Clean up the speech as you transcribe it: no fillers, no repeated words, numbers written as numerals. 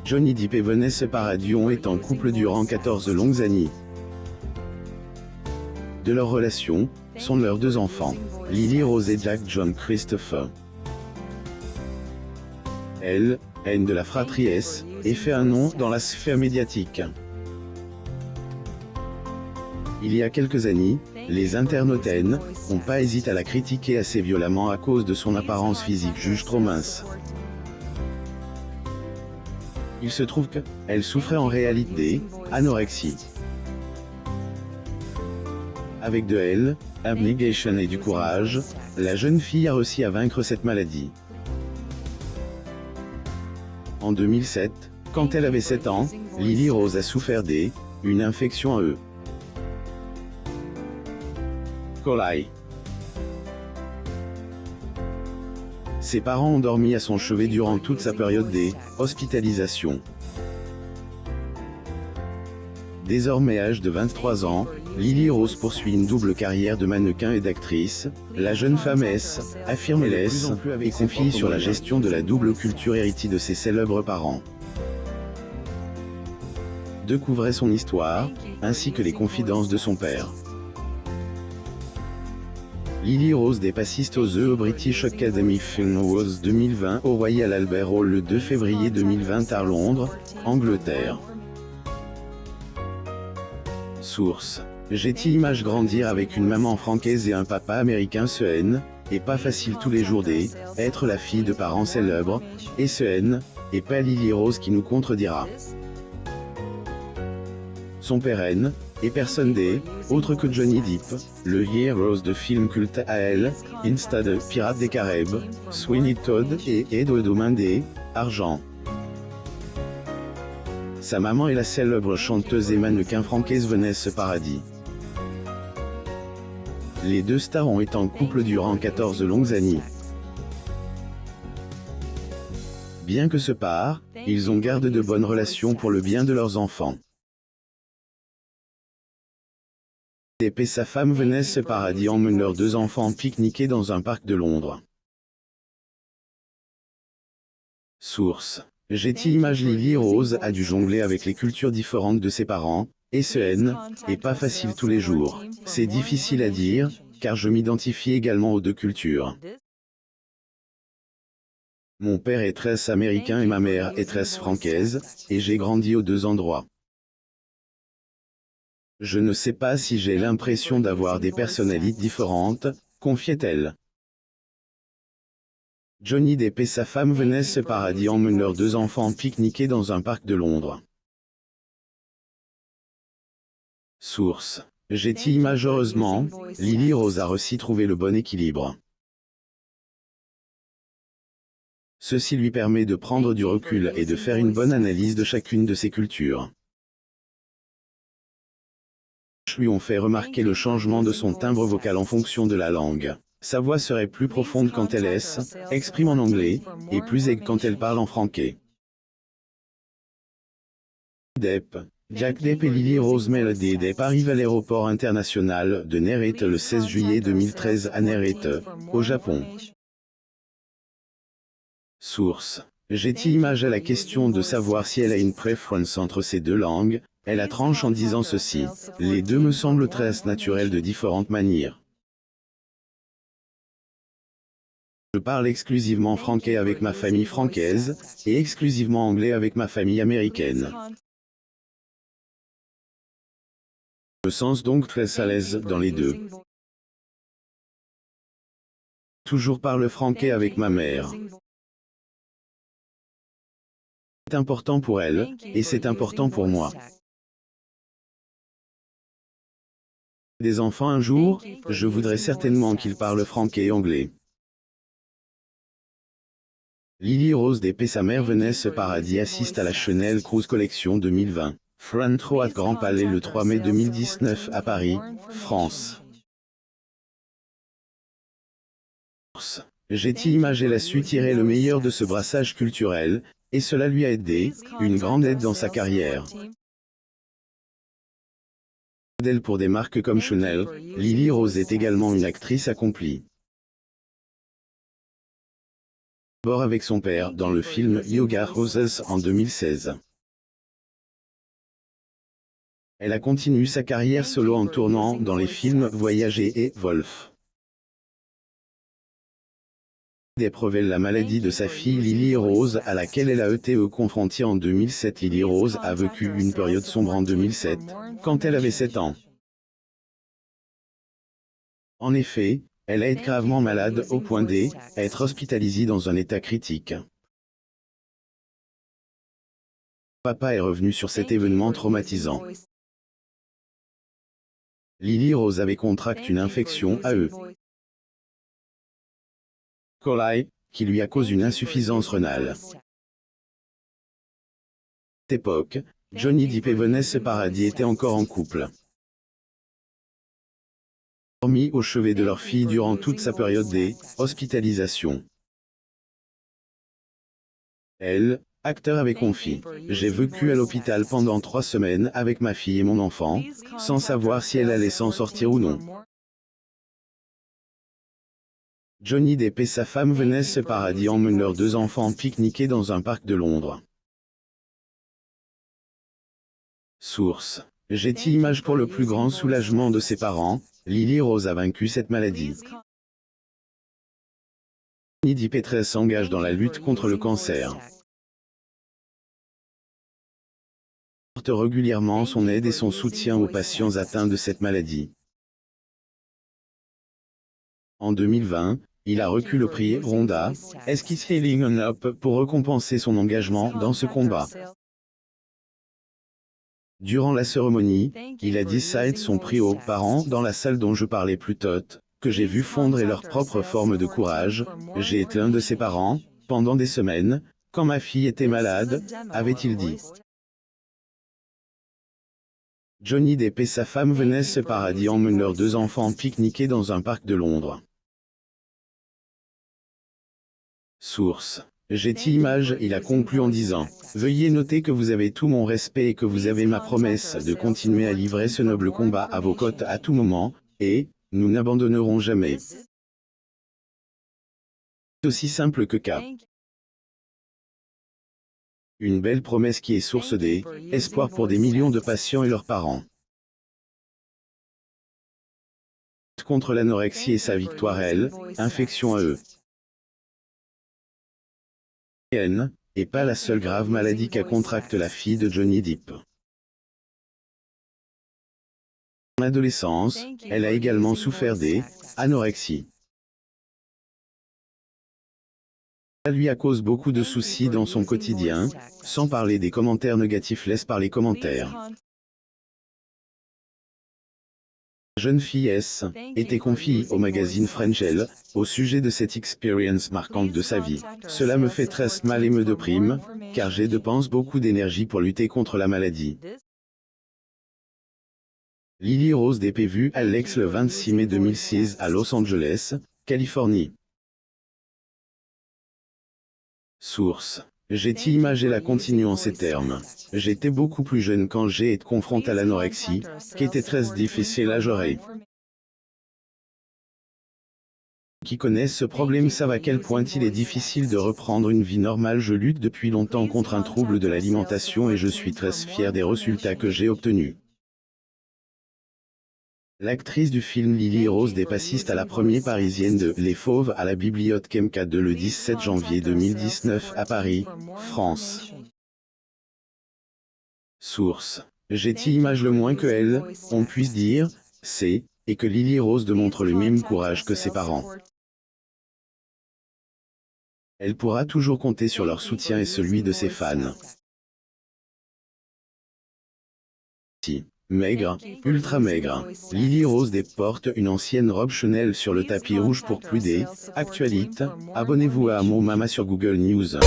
Johnny Depp et Vanessa Paradis ont été en couple durant 14 longues années. De leur relation, sont leurs deux enfants, Lily Rose et Jack John Christopher. Elle, haine de la fratrie S, et fait un nom dans la sphère médiatique. Il y a quelques années, les internautes n'ont pas hésité à la critiquer assez violemment à cause de son apparence physique jugée trop mince. Il se trouve qu'elle souffrait en réalité d'anorexie. Avec de elle, abnégation et du courage, la jeune fille a réussi à vaincre cette maladie. En 2007, quand elle avait 7 ans, Lily Rose a souffert d'une infection à E. coli. Ses parents ont dormi à son chevet durant toute sa période d'hospitalisation. Désormais âgée de 23 ans, Lily Rose poursuit une double carrière de mannequin et d'actrice. La jeune femme affirme l'S et confie sur la gestion de la double culture héritée de ses célèbres parents. Découvrez son histoire, ainsi que les confidences de son père. Lily Rose Depp assiste aux The British Academy Film Awards 2020 au Royal Albert Hall le 2 février 2020 à Londres, Angleterre. Source. J'ai-t-il image grandir avec une maman francaise et un papa américain. Ce est pas facile tous les jours d'être la fille de parents célèbres, et ce est pas Lily Rose qui nous contredira. Son père est personne autre que Johnny Depp, le Heroes de film culte à elle, Insta de Pirates des Caraïbes, Sweeney Todd et Edward Main Argent. Sa maman est la célèbre chanteuse et mannequin francaise Vanessa Paradis. Les deux stars ont été en couple durant 14 longues années. Bien que séparés, ils ont gardé de bonnes relations pour le bien de leurs enfants. Depp et sa femme Vanessa Paradis emmènent leurs deux enfants pique-niquer dans un parc de Londres. Source. J'ai-t-il image Lily Rose a dû jongler avec les cultures différentes de ses parents, et ce est pas facile tous les jours. C'est difficile à dire, car je m'identifie également aux deux cultures. Mon père est très américain et ma mère est très francaise, et j'ai grandi aux deux endroits. Je ne sais pas si j'ai l'impression d'avoir des personnalités différentes, confiait-elle. Johnny Depp et sa femme Vanessa Paradis emmènent leurs deux enfants pique-niquer dans un parc de Londres. Source. J'ai-t-il image heureusement, Lily Rose a réussi à trouver le bon équilibre. Ceci lui permet de prendre du recul et de faire une bonne analyse de chacune de ses cultures. Lui ont fait remarquer le changement de son timbre vocal en fonction de la langue. Sa voix serait plus profonde quand elle exprime en anglais, et plus aiguë quand elle parle en français. Depp. Jack Depp et Lily Rose Melody Depp arrivent à l'aéroport international de Narita le 16 juillet 2013 à Narita, au Japon. Source. J'ai-t-il image à la question de savoir si elle a une préférence entre ces deux langues, elle a tranché en disant ceci. Les deux me semblent très naturels de différentes manières. Je parle exclusivement français avec ma famille francaise, et exclusivement anglais avec ma famille américaine. Je me sens donc très à l'aise dans les deux. Toujours parle français avec ma mère. C'est important pour elle, et c'est important pour moi. Des enfants un jour, je voudrais certainement qu'ils parlent français et anglais. Lily Rose Depp et sa mère Vanessa Paradis assistent à la Chanel Cruise Collection 2020, Front Row at Grand Palais le 3 mai 2019 à Paris, France. J'ai-t-il imagé la su tirer le meilleur de ce brassage culturel, et cela lui a aidé, une grande aide dans sa carrière. Modèle pour des marques comme Chanel, Lily Rose est également une actrice accomplie. D'abord avec son père dans le film Yoga Roses en 2016. Elle a continué sa carrière solo en tournant dans les films Voyager et Wolf. Révèle la maladie de sa fille Lily Rose à laquelle elle a été confrontée en 2007. Lily Rose a vécu une période sombre en 2007, quand elle avait 7 ans. En effet, elle a été gravement malade au point d'être hospitalisée dans un état critique. Papa est revenu sur cet événement traumatisant. Lily Rose avait contracté une infection à E. coli, qui lui a causé une insuffisance rénale. À cette époque, Johnny Depp et Vanessa Paradis étaient encore en couple. Dormi au chevet de leur fille durant toute sa période d'hospitalisation. Elle, acteur, avait confié: « J'ai vécu à l'hôpital pendant 3 semaines avec ma fille et mon enfant, sans savoir si elle allait s'en sortir ou non. » Johnny Depp et sa femme Vanessa Paradis emmènent leurs 2 enfants pique-niquer dans un parc de Londres. Source: Getty Images. Pour le plus grand soulagement de ses parents, Lily Rose a vaincu cette maladie. Johnny Depp s'engage dans la lutte contre le cancer. Il apporte régulièrement son aide et son soutien aux patients atteints de cette maladie. En 2020, il a reçu le prix Rhonda He's Healing Up pour récompenser son engagement dans ce combat. Durant la cérémonie, il a dit ça aide son prix aux parents dans la salle dont je parlais plus tôt, que j'ai vu fondre leur propre forme de courage. J'ai été un de ses parents, pendant des semaines, quand ma fille était malade, avait-il dit. Johnny Depp et sa femme Vanessa Paradis emmènent leurs 2 enfants pique-niquer dans un parc de Londres. Source: Getty Images. Il a conclu en disant: « Veuillez noter que vous avez tout mon respect et que vous avez ma promesse de continuer à livrer ce noble combat à vos côtés à tout moment, et nous n'abandonnerons jamais. » C'est aussi simple que ça. Une belle promesse qui est source d'espoir pour des millions de patients et leurs parents. Contre l'anorexie et sa victoire infection à E. Et pas la seule grave maladie qu'a contracte la fille de Johnny Depp. En adolescence, elle a également souffert d'anorexie. Ça lui a causé beaucoup de soucis dans son quotidien, sans parler des commentaires négatifs laissés par les commentaires. La jeune fille était confiée au magazine French Elle, au sujet de cette expérience marquante de sa vie. « Cela me fait très mal et me déprime, car j'ai dépensé beaucoup d'énergie pour lutter contre la maladie. » Lily Rose Depp est vue à Lex le 26 mai 2006 à Los Angeles, Californie. Source: Getty Images. Elle a continué en ces termes: « J'étais beaucoup plus jeune quand j'ai été confronté à l'anorexie, qui était très difficile à gérer. Qui connaissent ce problème savent à quel point il est difficile de reprendre une vie normale. Je lutte depuis longtemps contre un trouble de l'alimentation et je suis très fier des résultats que j'ai obtenus. » L'actrice du film Lily Rose Depp assiste à la première parisienne de Les Fauves à la Bibliothèque M4 le 17 janvier 2019 à Paris, France. Source: Getty Images. Le moins que on puisse dire, c'est que Lily Rose démontre le même courage que ses parents. Elle pourra toujours compter sur leur soutien et celui de ses fans. Maigre, ultra maigre, Lily Rose Depp porte une ancienne robe Chanel sur le tapis rouge. Pour plus d'actualités, abonnez-vous à Mon Mama sur Google News.